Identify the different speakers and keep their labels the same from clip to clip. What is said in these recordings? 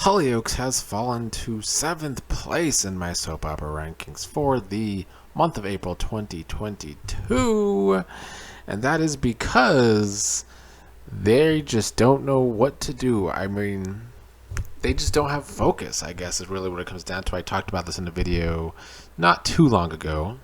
Speaker 1: Hollyoaks has fallen to 7th place in my soap opera rankings for the month of April 2022. And that is because they just don't know what to do. I mean, they just don't have focus, I guess, is really what it comes down to. I talked about this in a video not too long ago.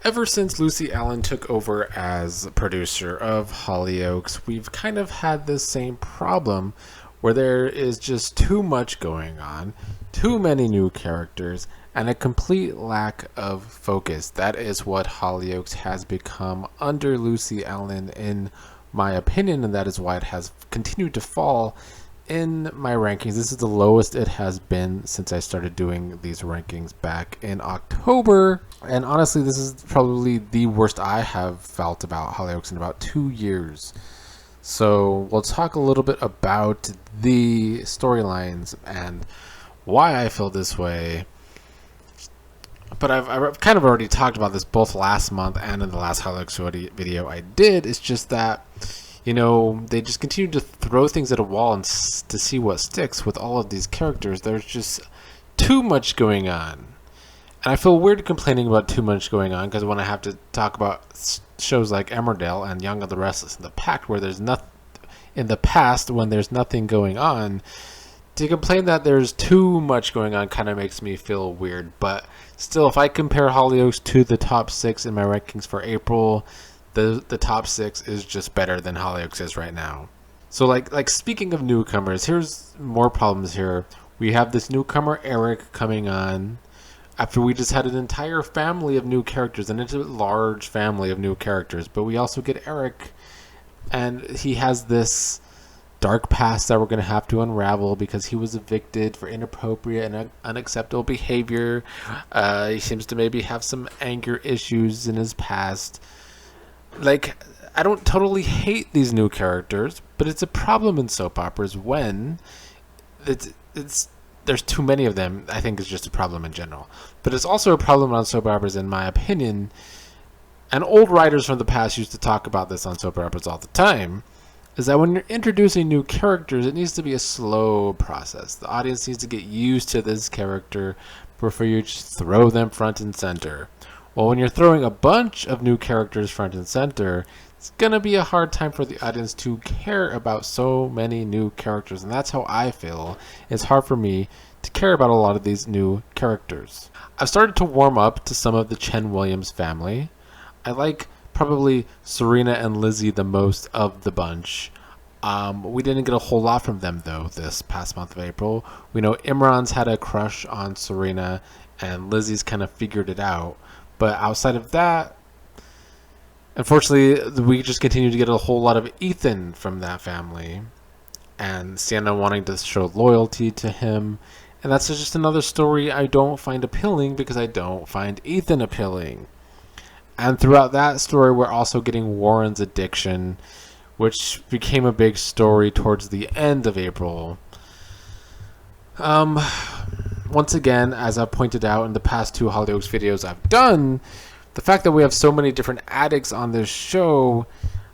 Speaker 1: Ever since Lucy Allen took over as producer of Hollyoaks, we've kind of had this same problem where there is just too much going on, too many new characters, and a complete lack of focus. That is what Hollyoaks has become under Lucy Allen, in my opinion, and that is why it has continued to fall in my rankings. This is the lowest it has been since I started doing these rankings back in October. And honestly, this is probably the worst I have felt about Hollyoaks in about 2 years. So we'll talk a little bit about the storylines and why I feel this way. But I've kind of already talked about this both last month and in the last Hollyoaks video I did. It's just that, you know, they just continue to throw things at a wall and to see what sticks with all of these characters. There's just too much going on. And I feel weird complaining about too much going on, because when I have to talk about shows like Emmerdale and Young and the Restless and The Pact, where there's nothing in the past, when there's nothing going on, to complain that there's too much going on kind of makes me feel weird. But still, if I compare Hollyoaks to the top 6 in my rankings for April, the top 6 is just better than Hollyoaks is right now. So like speaking of newcomers, here's more problems here. We have this newcomer Eric coming on after we just had an entire family of new characters, and it's a large family of new characters. But we also get Eric, and he has this dark past that we're going to have to unravel because he was evicted for inappropriate and unacceptable behavior. He seems to maybe have some anger issues in his past. Like, I don't totally hate these new characters, but it's a problem in soap operas when there's too many of them. I think it's just a problem in general. But it's also a problem on soap operas, in my opinion. And old writers from the past used to talk about this on soap operas all the time, is that when you're introducing new characters, it needs to be a slow process. The audience needs to get used to this character before you just throw them front and center. Well, when you're throwing a bunch of new characters front and center, it's going to be a hard time for the audience to care about so many new characters. And that's how I feel. It's hard for me to care about a lot of these new characters. I've started to warm up to some of the Chen Williams family. I like probably Serena and Lizzie the most of the bunch. We didn't get a whole lot from them, though, this past month of April. We know Imran's had a crush on Serena, and Lizzie's kind of figured it out. But outside of that, unfortunately, we just continue to get a whole lot of Ethan from that family, and Sienna wanting to show loyalty to him. And that's just another story I don't find appealing, because I don't find Ethan appealing. And throughout that story, we're also getting Warren's addiction, which became a big story towards the end of April. Once again, as I've pointed out in the past 2 Hollyoaks videos I've done, the fact that we have so many different addicts on this show,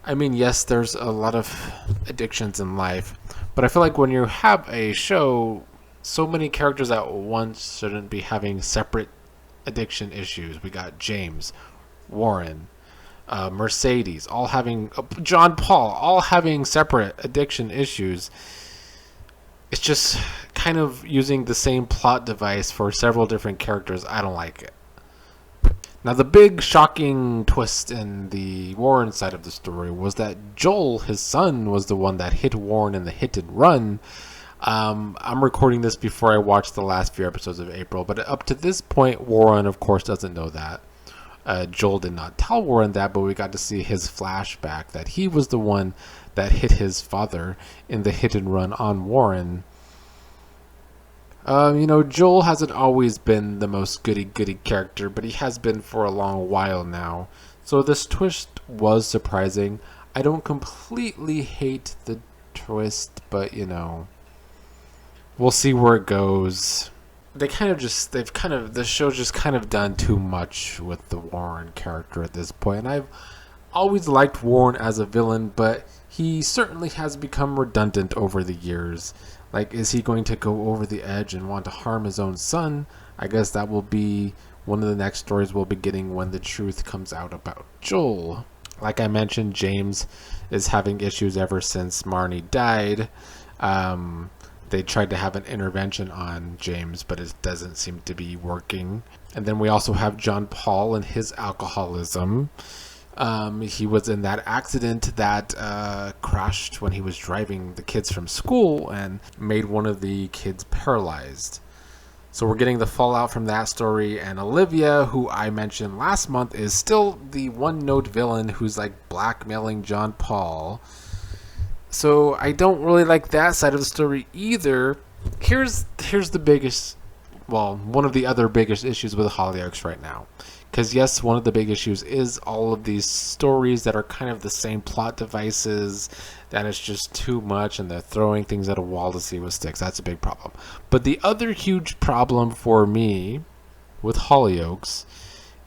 Speaker 1: I mean, yes, there's a lot of addictions in life, but I feel like when you have a show, so many characters at once shouldn't be having separate addiction issues. We got James, Warren, Mercedes, all having John Paul, all having separate addiction issues. It's just kind of using the same plot device for several different characters. I don't like it. Now, the big shocking twist in the Warren side of the story was that Joel, his son, was the one that hit Warren in the hit and run. I'm recording this before I watched the last few episodes of April, but up to this point, Warren, of course, doesn't know that. Joel did not tell Warren that, but we got to see his flashback that he was the one that hit his father in the hit and run on Warren. You know, Joel hasn't always been the most goody-goody character, but he has been for a long while now. So this twist was surprising. I don't completely hate the twist, but, you know, we'll see where it goes. The show's just kind of done too much with the Warren character at this point. And I've always liked Warren as a villain, but he certainly has become redundant over the years. Like, is he going to go over the edge and want to harm his own son? I guess that will be one of the next stories we'll be getting when the truth comes out about Joel. Like I mentioned, James is having issues ever since Marnie died. They tried to have an intervention on James, but it doesn't seem to be working. And then we also have John Paul and his alcoholism. He was in that accident that crashed when he was driving the kids from school and made one of the kids paralyzed. So we're getting the fallout from that story, and Olivia, who I mentioned last month, is still the one-note villain who's like blackmailing John Paul. So I don't really like that side of the story either. Here's the biggest, well, one of the other biggest issues with Hollyoaks right now. Because yes, one of the big issues is all of these stories that are kind of the same plot devices, that it's just too much and they're throwing things at a wall to see what sticks. That's a big problem. But the other huge problem for me with Hollyoaks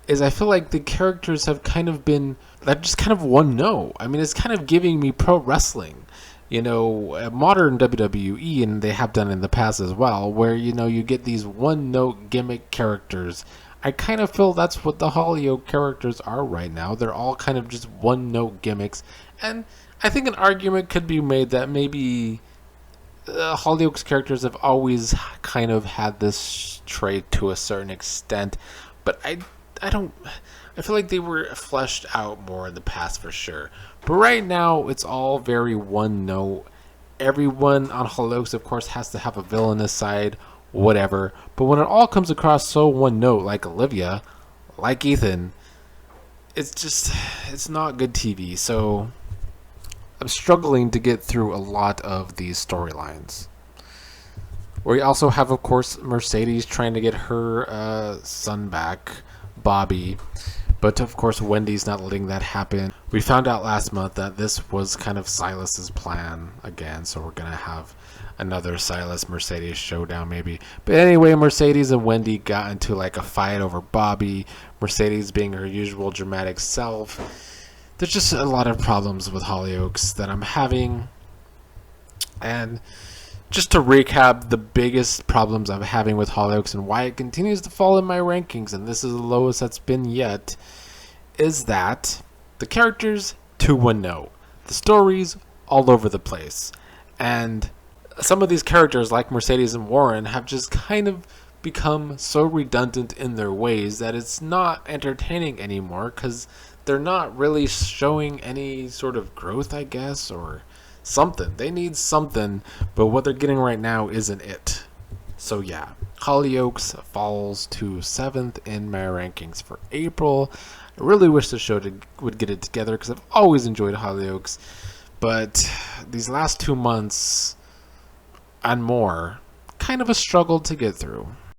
Speaker 1: is I feel like the characters have kind of been, they're just kind of one note. I mean, it's kind of giving me pro wrestling. You know, modern WWE, and they have done in the past as well, where, you know, you get these one-note gimmick characters. I kind of feel that's what the Hollyoaks characters are right now. They're all kind of just one-note gimmicks. And I think an argument could be made that maybe Hollyoaks characters have always kind of had this trait to a certain extent. But I feel like they were fleshed out more in the past for sure. But right now, it's all very one note. Everyone on Hollyoaks, of course, has to have a villainous side, whatever. But when it all comes across so one note, like Olivia, like Ethan, it's not good TV. So I'm struggling to get through a lot of these storylines. We also have, of course, Mercedes trying to get her son back, Bobby. But of course, Wendy's not letting that happen. We found out last month that this was kind of Silas's plan again, so we're gonna have another Silas Mercedes showdown maybe. But anyway, Mercedes and Wendy got into like a fight over Bobby. Mercedes being her usual dramatic self. There's just a lot of problems with Hollyoaks that I'm having. And just to recap, the biggest problems I'm having with Hollyoaks and why it continues to fall in my rankings, and this is the lowest that's been yet, is that the characters, too one note. The stories, all over the place. And some of these characters, like Mercedes and Warren, have just kind of become so redundant in their ways that it's not entertaining anymore, because they're not really showing any sort of growth, I guess, or something. They need something, but what they're getting right now isn't it. So yeah, Hollyoaks falls to 7th in my rankings for April. I really wish the show would get it together, because I've always enjoyed Hollyoaks, but these last 2 months and more, kind of a struggle to get through.